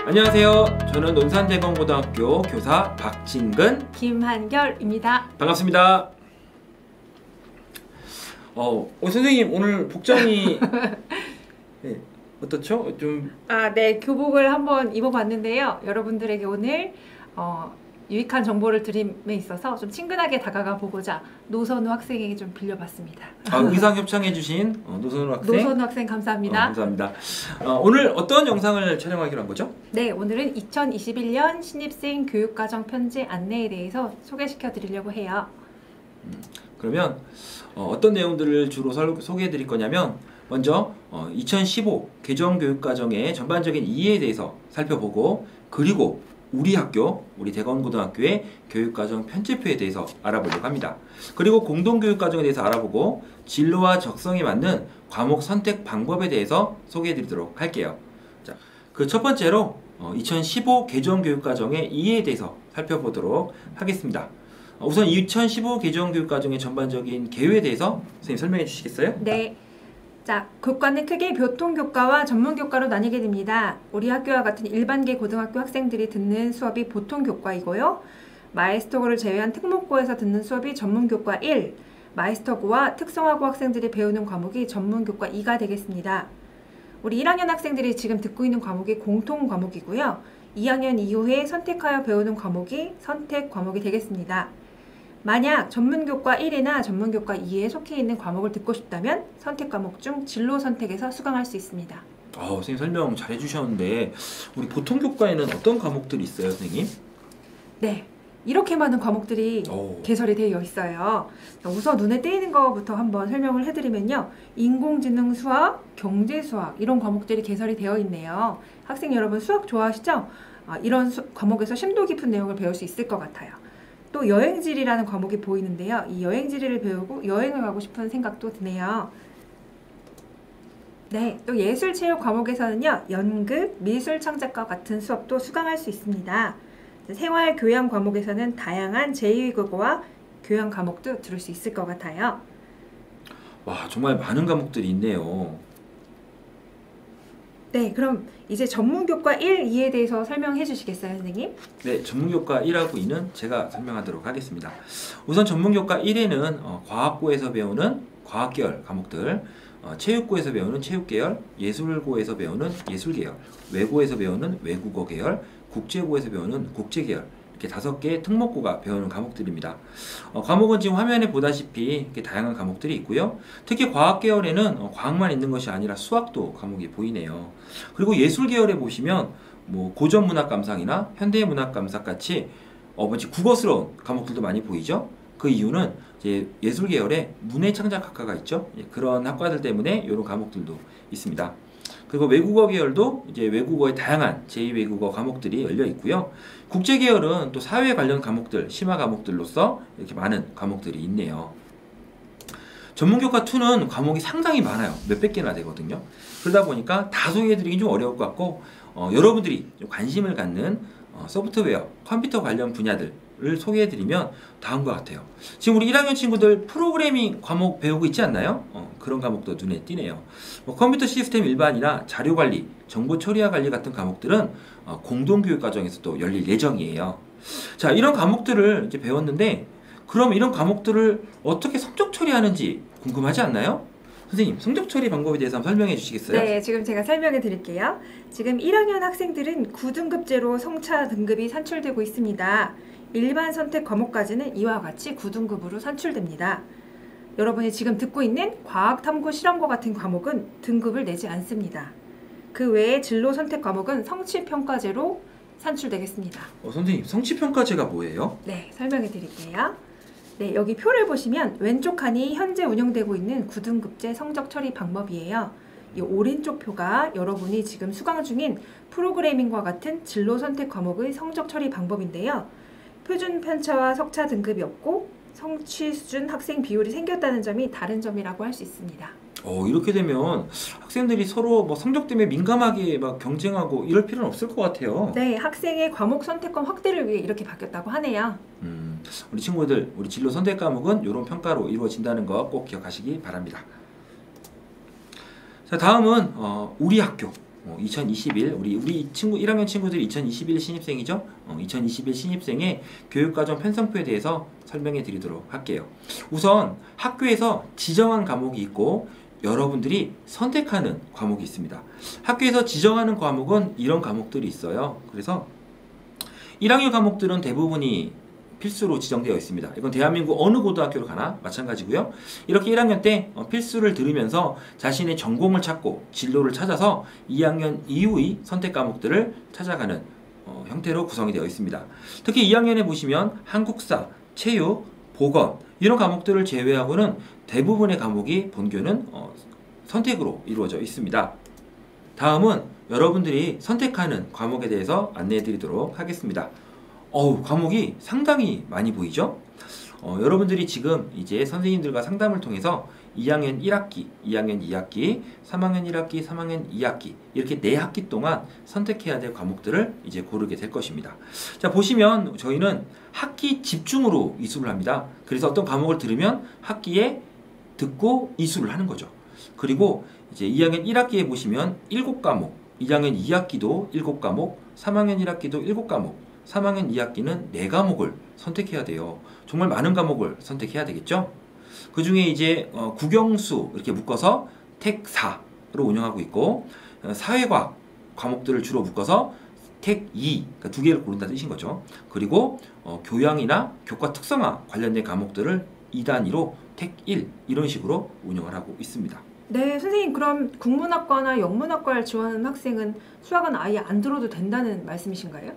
안녕하세요. 저는 논산대건고등학교 교사 박진근, 김한결입니다. 반갑습니다. 선생님 오늘 복장이 네, 어떻죠? 네, 교복을 한번 입어봤는데요. 여러분들에게 오늘 유익한 정보를 드림에 있어서 좀 친근하게 다가가 보고자 노선우 학생에게 좀 빌려봤습니다. 의상 협찬해주신 노선우 학생. 노선우 학생 감사합니다. 감사합니다. 오늘 어떤 영상을 촬영하기로 한 거죠? 네, 오늘은 2021년 신입생 교육과정 편지 안내에 대해서 소개시켜 드리려고 해요. 그러면 어떤 내용들을 주로 소개해 드릴 거냐면 먼저 2015 개정교육과정의 전반적인 이해에 대해서 살펴보고, 그리고 우리 학교, 우리 대건고등학교의 교육과정 편집표에 대해서 알아보려고 합니다. 그리고 공동교육과정에 대해서 알아보고 진로와 적성에 맞는 과목 선택 방법에 대해서 소개해 드리도록 할게요. 자, 그 첫 번째로 2015 개정교육과정의 이해에 대해서 살펴보도록 하겠습니다. 우선 2015 개정교육과정의 전반적인 개요에 대해서 선생님 설명해 주시겠어요? 네. 자, 교과는 크게 보통교과와 전문교과로 나뉘게 됩니다. 우리 학교와 같은 일반계 고등학교 학생들이 듣는 수업이 보통교과이고요. 마이스터고를 제외한 특목고에서 듣는 수업이 전문교과 1, 마이스터고와 특성화고 학생들이 배우는 과목이 전문교과 2가 되겠습니다. 우리 1학년 학생들이 지금 듣고 있는 과목이 공통과목이고요. 2학년 이후에 선택하여 배우는 과목이 선택과목이 되겠습니다. 만약 전문교과 1이나 전문교과 2에 속해 있는 과목을 듣고 싶다면 선택과목 중 진로 선택에서 수강할 수 있습니다. 선생님 설명 잘 해주셨는데 우리 보통교과에는 어떤 과목들이 있어요, 선생님? 네, 이렇게 많은 과목들이 개설이 되어 있어요. 우선 눈에 띄는 것부터 한번 설명을 해드리면요. 인공지능 수학, 경제수학 이런 과목들이 개설이 되어 있네요. 학생 여러분 수학 좋아하시죠? 이런 과목에서 심도 깊은 내용을 배울 수 있을 것 같아요. 또 여행지리라는 과목이 보이는데요. 이 여행지리를 배우고 여행을 가고 싶은 생각도 드네요. 네, 또 예술체육 과목에서는요. 연극, 미술창작과 같은 수업도 수강할 수 있습니다. 생활교양 과목에서는 다양한 제2외국어와 교양 과목도 들을 수 있을 것 같아요. 와, 정말 많은 과목들이 있네요. 네, 그럼 이제 전문교과 1, 2에 대해서 설명해 주시겠어요, 선생님? 네, 전문교과 1하고 2는 제가 설명하도록 하겠습니다. 우선 전문교과 1에는 과학고에서 배우는 과학계열 과목들, 체육고에서 배우는 체육계열, 예술고에서 배우는 예술계열, 외고에서 배우는 외국어 계열, 국제고에서 배우는 국제계열, 이렇게 5개의 특목고가 배우는 과목들입니다. 과목은 지금 화면에 보다시피 이렇게 다양한 과목들이 있고요. 특히 과학계열에는 과학만 있는 것이 아니라 수학도 과목이 보이네요. 그리고 예술계열에 보시면 고전문학 감상이나 현대문학 감상 같이 국어스러운 과목들도 많이 보이죠. 그 이유는 이제 예술계열에 문해창작학과가 있죠. 그런 학과들 때문에 이런 과목들도 있습니다. 그리고 외국어 계열도 이제 외국어의 다양한 제2외국어 과목들이 열려 있고요. 국제 계열은 또 사회 관련 과목들, 심화 과목들로서 이렇게 많은 과목들이 있네요. 전문교과 2는 과목이 상당히 많아요. 몇백 개나 되거든요. 그러다 보니까 다 소개해드리기 좀 어려울 것 같고, 여러분들이 좀 관심을 갖는 소프트웨어, 컴퓨터 관련 분야들을 소개해드리면 다음과 같아요. 지금 우리 1학년 친구들 프로그래밍 과목 배우고 있지 않나요? 그런 과목도 눈에 띄네요. 컴퓨터 시스템 일반이나 자료관리, 정보처리와 관리 같은 과목들은 공동교육과정에서도 열릴 예정이에요. 자, 이런 과목들을 이제 배웠는데, 그럼 이런 과목들을 어떻게 성적 처리하는지 궁금하지 않나요? 선생님, 성적 처리 방법에 대해서 한번 설명해 주시겠어요? 네, 지금 제가 설명해 드릴게요. 지금 1학년 학생들은 9등급제로 성차 등급이 산출되고 있습니다. 일반 선택 과목까지는 이와 같이 9등급으로 산출됩니다. 여러분이 지금 듣고 있는 과학, 탐구, 실험과 같은 과목은 등급을 내지 않습니다. 그 외에 진로 선택 과목은 성취평가제로 산출되겠습니다. 선생님, 성취평가제가 뭐예요? 네, 설명해 드릴게요. 네, 여기 표를 보시면 왼쪽 칸이 현재 운영되고 있는 9등급제 성적 처리 방법이에요. 이 오른쪽 표가 여러분이 지금 수강 중인 프로그래밍과 같은 진로 선택 과목의 성적 처리 방법인데요. 표준 편차와 석차 등급이 없고 성취 수준 학생 비율이 생겼다는 점이 다른 점이라고 할 수 있습니다. 이렇게 되면 학생들이 서로 성적 때문에 민감하게 경쟁하고 이럴 필요는 없을 것 같아요. 네, 학생의 과목 선택권 확대를 위해 이렇게 바뀌었다고 하네요. 우리 친구들, 우리 진로 선택 과목은 이런 평가로 이루어진다는 거 꼭 기억하시기 바랍니다. 자, 다음은 우리 학교, 2021 우리 친구 1학년 친구들이 2021 신입생이죠. 2021 신입생의 교육과정 편성표에 대해서 설명해 드리도록 할게요. 우선 학교에서 지정한 과목이 있고 여러분들이 선택하는 과목이 있습니다. 학교에서 지정하는 과목은 이런 과목들이 있어요. 그래서 1학년 과목들은 대부분이 필수로 지정되어 있습니다. 이건 대한민국 어느 고등학교를 가나 마찬가지고요. 이렇게 1학년 때 필수를 들으면서 자신의 전공을 찾고 진로를 찾아서 2학년 이후의 선택 과목들을 찾아가는 형태로 구성이 되어 있습니다. 특히 2학년에 보시면 한국사, 체육, 보건 이런 과목들을 제외하고는 대부분의 과목이 본교는 선택으로 이루어져 있습니다. 다음은 여러분들이 선택하는 과목에 대해서 안내해 드리도록 하겠습니다. 과목이 상당히 많이 보이죠? 여러분들이 지금 이제 선생님들과 상담을 통해서 2학년 1학기, 2학년 2학기, 3학년 1학기, 3학년 2학기 이렇게 4학기 동안 선택해야 될 과목들을 이제 고르게 될 것입니다. 자, 보시면 저희는 학기 집중으로 이수를 합니다. 그래서 어떤 과목을 들으면 학기에 듣고 이수를 하는 거죠. 그리고 이제 2학년 1학기에 보시면 7과목, 2학년 2학기도 7과목, 3학년 1학기도 7과목, 3학년 2학기는 4과목을 선택해야 돼요. 정말 많은 과목을 선택해야 되겠죠? 그 중에 이제 국영수 이렇게 묶어서 택4로 운영하고 있고 사회과학 과목들을 주로 묶어서 택2, 그러니까 2개를 고른다는 뜻인 거죠. 그리고 교양이나 교과 특성화 관련된 과목들을 2단위로 택1 이런 식으로 운영을 하고 있습니다. 네, 선생님 그럼 국문학과나 영문학과를 지원하는 학생은 수학은 아예 안 들어도 된다는 말씀이신가요?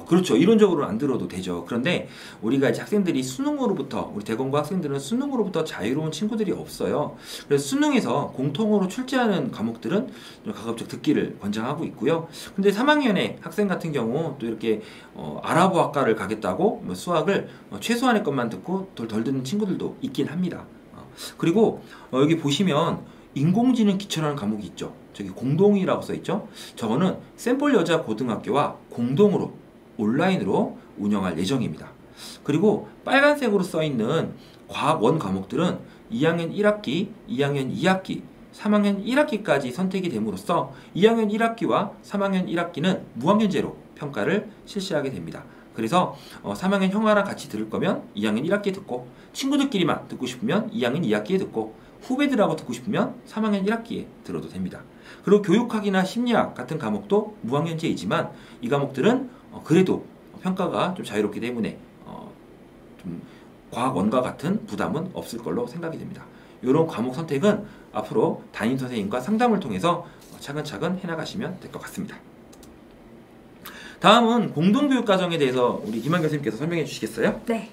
그렇죠. 이론적으로는 안 들어도 되죠. 그런데 우리가 이제 학생들이 수능으로부터 우리 대검고 학생들은 수능으로부터 자유로운 친구들이 없어요. 그래서 수능에서 공통으로 출제하는 과목들은 가급적 듣기를 권장하고 있고요. 근데 3학년의 학생 같은 경우 또 이렇게 아랍어학과를 가겠다고 수학을 최소한의 것만 듣고 덜 듣는 친구들도 있긴 합니다. 그리고 여기 보시면 인공지능 기초라는 과목이 있죠. 저기 공동이라고 써있죠. 저거는 샘플 여자 고등학교와 공동으로 온라인으로 운영할 예정입니다. 그리고 빨간색으로 써있는 과학 원 과목들은 2학년 1학기, 2학년 2학기, 3학년 1학기까지 선택이 됨으로써 2학년 1학기와 3학년 1학기는 무학년제로 평가를 실시하게 됩니다. 그래서 3학년 형아랑 같이 들을 거면 2학년 1학기에 듣고 친구들끼리만 듣고 싶으면 2학년 2학기에 듣고 후배들하고 듣고 싶으면 3학년 1학기에 들어도 됩니다. 그리고 교육학이나 심리학 같은 과목도 무학년제이지만 이 과목들은 그래도 평가가 좀 자유롭기 때문에 좀 과학원과 같은 부담은 없을 걸로 생각이 됩니다. 이런 과목 선택은 앞으로 담임 선생님과 상담을 통해서 차근차근 해나가시면 될 것 같습니다. 다음은 공동교육과정에 대해서 우리 김한 교수님께서 설명해 주시겠어요? 네.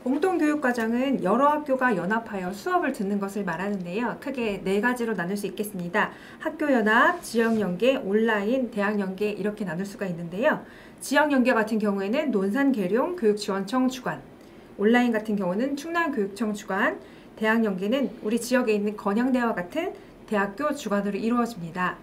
공동교육과정은 여러 학교가 연합하여 수업을 듣는 것을 말하는데요. 크게 4가지로 나눌 수 있겠습니다. 학교연합, 지역연계, 온라인, 대학연계 이렇게 나눌 수가 있는데요. 지역연계 같은 경우에는 논산계룡 교육지원청 주관, 온라인 같은 경우는 충남교육청 주관, 대학연계는 우리 지역에 있는 건양대와 같은 대학교 주관으로 이루어집니다.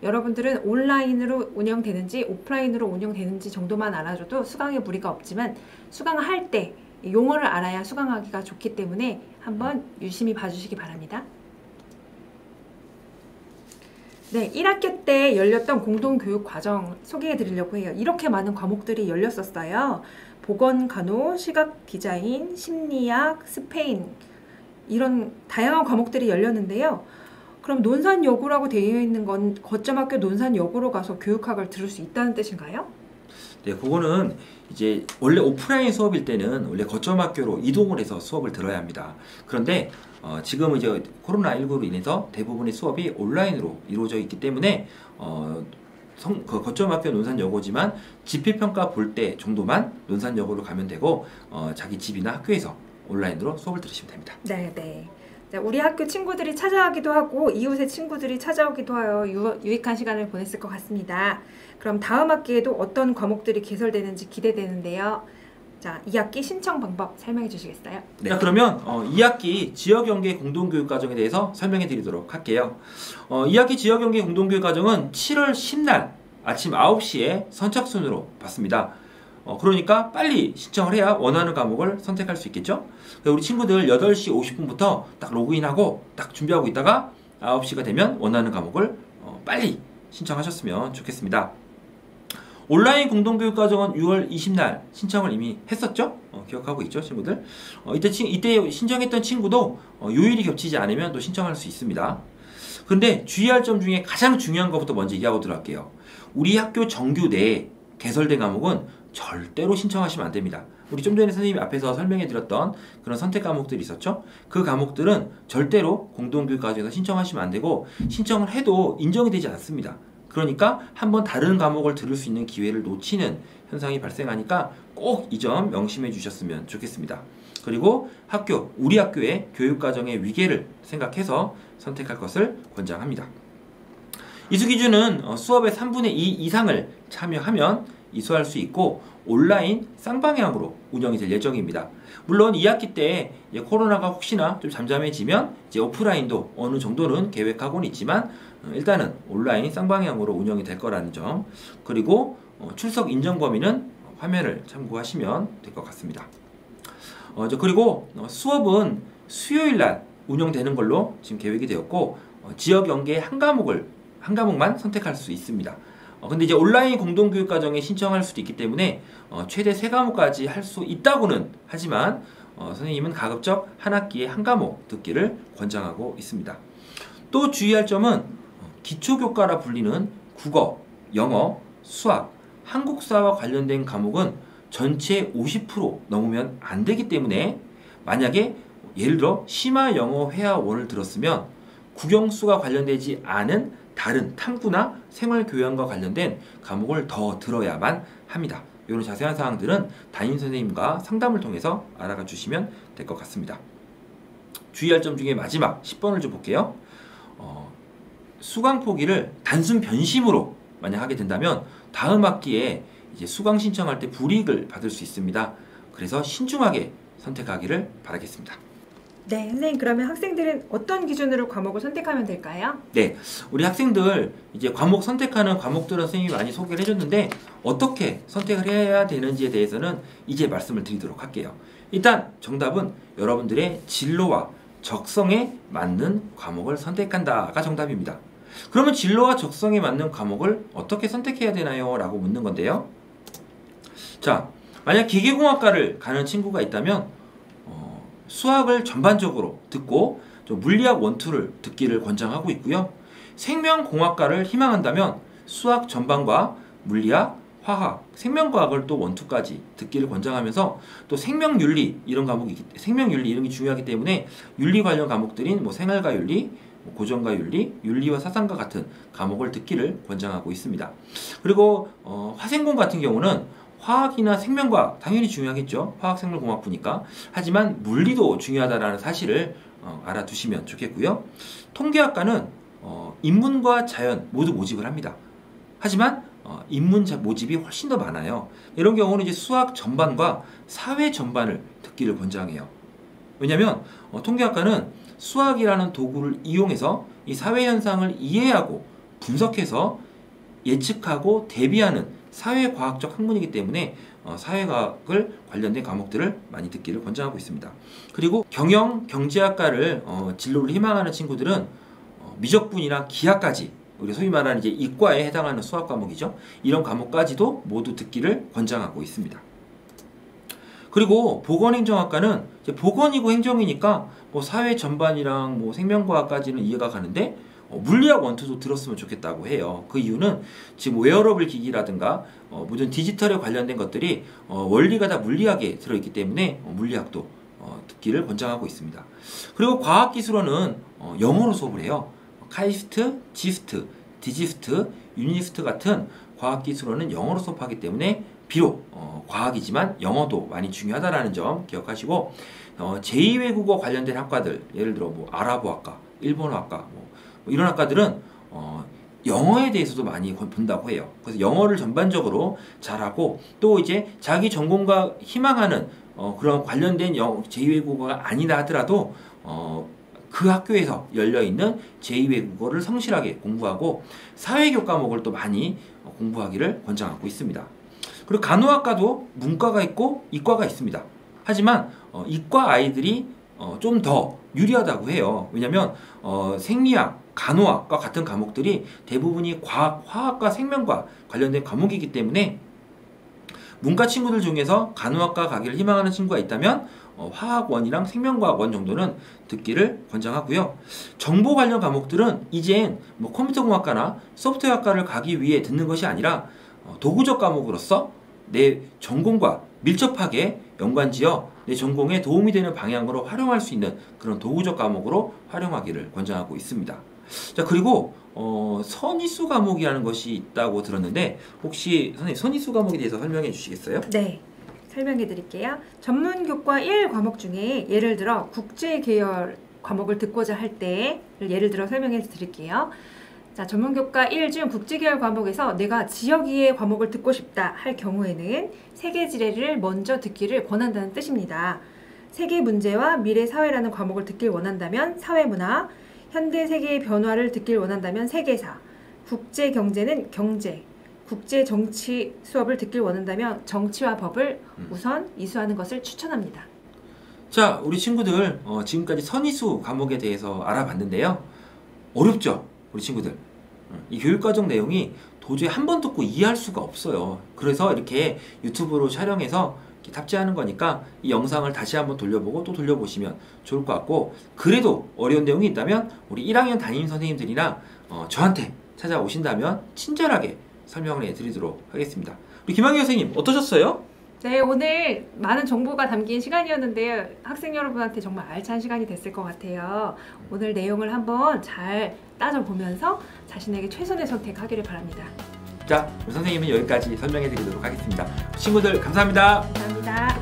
여러분들은 온라인으로 운영되는지 오프라인으로 운영되는지 정도만 알아줘도 수강에 무리가 없지만 수강할 때 용어를 알아야 수강하기가 좋기 때문에 한번 유심히 봐주시기 바랍니다. 네, 1학기 때 열렸던 공동교육 과정 소개해 드리려고 해요. 이렇게 많은 과목들이 열렸었어요. 보건, 간호, 시각 디자인, 심리학, 스페인 이런 다양한 과목들이 열렸는데요. 그럼 논산여고라고 되어 있는 건 거점학교 논산여고로 가서 교육학을 들을 수 있다는 뜻인가요? 네, 그거는 이제 원래 오프라인 수업일 때는 원래 거점학교로 이동을 해서 수업을 들어야 합니다. 그런데 지금은 이제 코로나19로 인해서 대부분의 수업이 온라인으로 이루어져 있기 때문에 거점학교 논산여고지만 지필평가 볼 때 정도만 논산여고로 가면 되고 자기 집이나 학교에서 온라인으로 수업을 들으시면 됩니다. 네, 네. 우리 학교 친구들이 찾아가기도 하고 이웃의 친구들이 찾아오기도 하여 유익한 시간을 보냈을 것 같습니다. 그럼 다음 학기에도 어떤 과목들이 개설되는지 기대되는데요. 자, 2학기 신청 방법 설명해 주시겠어요? 네. 자, 그러면 2학기 지역연계 공동교육과정에 대해서 설명해 드리도록 할게요. 2학기 지역연계 공동교육과정은 7월 10날 아침 9시에 선착순으로 받습니다. 그러니까 빨리 신청을 해야 원하는 과목을 선택할 수 있겠죠? 우리 친구들 8시 50분부터 딱 로그인하고 딱 준비하고 있다가 9시가 되면 원하는 과목을 빨리 신청하셨으면 좋겠습니다. 온라인 공동교육과정은 6월 20날 신청을 이미 했었죠? 기억하고 있죠, 친구들? 이때 신청했던 친구도 요일이 겹치지 않으면 또 신청할 수 있습니다. 근데 주의할 점 중에 가장 중요한 것부터 먼저 얘기하고 들어갈게요. 우리 학교 정규 내에 개설된 과목은 절대로 신청하시면 안 됩니다. 우리 좀 전에 선생님이 앞에서 설명해 드렸던 그런 선택 과목들이 있었죠? 그 과목들은 절대로 공동교육과정에서 신청하시면 안 되고, 신청을 해도 인정이 되지 않습니다. 그러니까 한번 다른 과목을 들을 수 있는 기회를 놓치는 현상이 발생하니까 꼭 이 점 명심해 주셨으면 좋겠습니다. 그리고 우리 학교의 교육과정의 위계를 생각해서 선택할 것을 권장합니다. 이수 기준은 수업의 3분의 2 이상을 참여하면 이수할 수 있고, 온라인 쌍방향으로 운영이 될 예정입니다. 물론 2학기 때 코로나가 혹시나 좀 잠잠해지면 이제 오프라인도 어느 정도는 계획하고는 있지만, 일단은 온라인 쌍방향으로 운영이 될 거라는 점, 그리고 출석 인정 범위는 화면을 참고하시면 될 것 같습니다. 그리고 수업은 수요일 날 운영되는 걸로 지금 계획이 되었고, 지역 연계 한 과목만 선택할 수 있습니다. 근데 이제 온라인 공동교육과정에 신청할 수도 있기 때문에 최대 3과목까지 할 수 있다고는 하지만, 선생님은 가급적 한 학기에 한 과목 듣기를 권장하고 있습니다. 또 주의할 점은 기초교과라 불리는 국어, 영어, 수학, 한국사와 관련된 과목은 전체 50% 넘으면 안 되기 때문에, 만약에 예를 들어 심화 영어 회화 1을 들었으면 국영수가 관련되지 않은 다른 탐구나 생활교양과 관련된 과목을 더 들어야만 합니다. 이런 자세한 사항들은 담임 선생님과 상담을 통해서 알아가 주시면 될 것 같습니다. 주의할 점 중에 마지막 10번을 좀 볼게요. 수강 포기를 단순 변심으로 만약 하게 된다면 다음 학기에 이제 수강 신청할 때 불이익을 받을 수 있습니다. 그래서 신중하게 선택하기를 바라겠습니다. 네, 선생님, 그러면 학생들은 어떤 기준으로 과목을 선택하면 될까요? 네, 우리 학생들 이제 과목 선택하는 과목들은 선생님이 많이 소개를 해줬는데, 어떻게 선택을 해야 되는지에 대해서는 이제 말씀을 드리도록 할게요. 일단 정답은 여러분들의 진로와 적성에 맞는 과목을 선택한다가 정답입니다. 그러면 진로와 적성에 맞는 과목을 어떻게 선택해야 되나요? 라고 묻는 건데요. 자, 만약 기계공학과를 가는 친구가 있다면 수학을 전반적으로 듣고 좀 물리학 1, 2를 듣기를 권장하고 있고요. 생명공학과를 희망한다면 수학 전반과 물리학, 화학, 생명과학을 또 1, 2까지 듣기를 권장하면서, 또 생명윤리 이런 게 중요하기 때문에 윤리 관련 과목들인 생활과 윤리, 고전과 윤리, 윤리와 사상과 같은 과목을 듣기를 권장하고 있습니다. 그리고 화생공 같은 경우는 화학이나 생명과학 당연히 중요하겠죠. 화학생물공학부니까. 하지만 물리도 중요하다는 사실을 알아두시면 좋겠고요. 통계학과는 인문과 자연 모두 모집을 합니다. 하지만 인문 모집이 훨씬 더 많아요. 이런 경우는 이제 수학 전반과 사회 전반을 듣기를 권장해요. 왜냐하면 통계학과는 수학이라는 도구를 이용해서 이 사회 현상을 이해하고 분석해서 예측하고 대비하는 사회과학적 학문이기 때문에 사회과학을 관련된 과목들을 많이 듣기를 권장하고 있습니다. 그리고 경영경제학과를 진로를 희망하는 친구들은 미적분이나 기하까지, 우리 소위 말하는 이제 이과에 해당하는 수학 과목이죠. 이런 과목까지도 모두 듣기를 권장하고 있습니다. 그리고 보건행정학과는 이제 보건이고 행정이니까 사회 전반이랑 생명과학까지는 이해가 가는데, 물리학 1, 2도 들었으면 좋겠다고 해요. 그 이유는 지금 웨어러블 기기라든가 모든 디지털에 관련된 것들이 원리가 다 물리학에 들어있기 때문에 물리학도 듣기를 권장하고 있습니다. 그리고 과학기술원은 영어로 수업을 해요. 카이스트, 지스트, 디지스트, 유니스트 같은 과학기술원은 영어로 수업하기 때문에 비록 과학이지만 영어도 많이 중요하다는 점 기억하시고, 제2외국어 관련된 학과들, 예를 들어 아랍어학과, 일본어학과 이런 학과들은 영어에 대해서도 많이 본다고 해요. 그래서 영어를 전반적으로 잘하고, 또 이제 자기 전공과 희망하는 그런 관련된 제2외국어가 아니다 하더라도 그 학교에서 열려있는 제2외국어를 성실하게 공부하고 사회교 과목을 또 많이 공부하기를 권장하고 있습니다. 그리고 간호학과도 문과가 있고 이과가 있습니다. 하지만 이과 아이들이 좀 더 유리하다고 해요. 왜냐하면 생리학, 간호학과 같은 과목들이 대부분이 과학, 화학과 생명과 관련된 과목이기 때문에 문과 친구들 중에서 간호학과 가기를 희망하는 친구가 있다면 화학원이랑 생명과학원 정도는 듣기를 권장하고요. 정보 관련 과목들은 이젠 뭐 컴퓨터공학과나 소프트웨어학과를 가기 위해 듣는 것이 아니라 도구적 과목으로서 내 전공과 밀접하게 연관지어 내 전공에 도움이 되는 방향으로 활용할 수 있는 그런 도구적 과목으로 활용하기를 권장하고 있습니다. 자, 그리고 선의수 과목이라는 것이 있다고 들었는데 혹시 선생님 선의수 과목에 대해서 설명해 주시겠어요? 네, 설명해 드릴게요. 전문교과 1 과목 중에 예를 들어 국제 계열 과목을 듣고자 할 때를 예를 들어 설명해 드릴게요. 자, 전문교과 1 중 국제계열 과목에서 내가 지역 이해 과목을 듣고 싶다 할 경우에는 세계지례를 먼저 듣기를 권한다는 뜻입니다. 세계 문제와 미래 사회라는 과목을 듣길 원한다면 사회문화, 현대 세계의 변화를 듣길 원한다면 세계사, 국제 경제는 경제, 국제 정치 수업을 듣길 원한다면 정치와 법을 우선 이수하는 것을 추천합니다. 자, 우리 친구들 지금까지 선의수 과목에 대해서 알아봤는데요. 어렵죠? 우리 친구들. 이 교육과정 내용이 도저히 한 번 듣고 이해할 수가 없어요. 그래서 이렇게 유튜브로 촬영해서 이렇게 탑재하는 거니까 이 영상을 다시 한번 돌려보고 또 돌려보시면 좋을 것 같고, 그래도 어려운 내용이 있다면 우리 1학년 담임 선생님들이나 저한테 찾아오신다면 친절하게 설명을 해드리도록 하겠습니다. 우리 김학의 선생님 어떠셨어요? 네, 오늘 많은 정보가 담긴 시간이었는데요. 학생 여러분한테 정말 알찬 시간이 됐을 것 같아요. 오늘 내용을 한번 잘 따져보면서 자신에게 최선의 선택하기를 바랍니다. 자, 우리 선생님은 여기까지 설명해 드리도록 하겠습니다. 친구들 감사합니다. 감사합니다.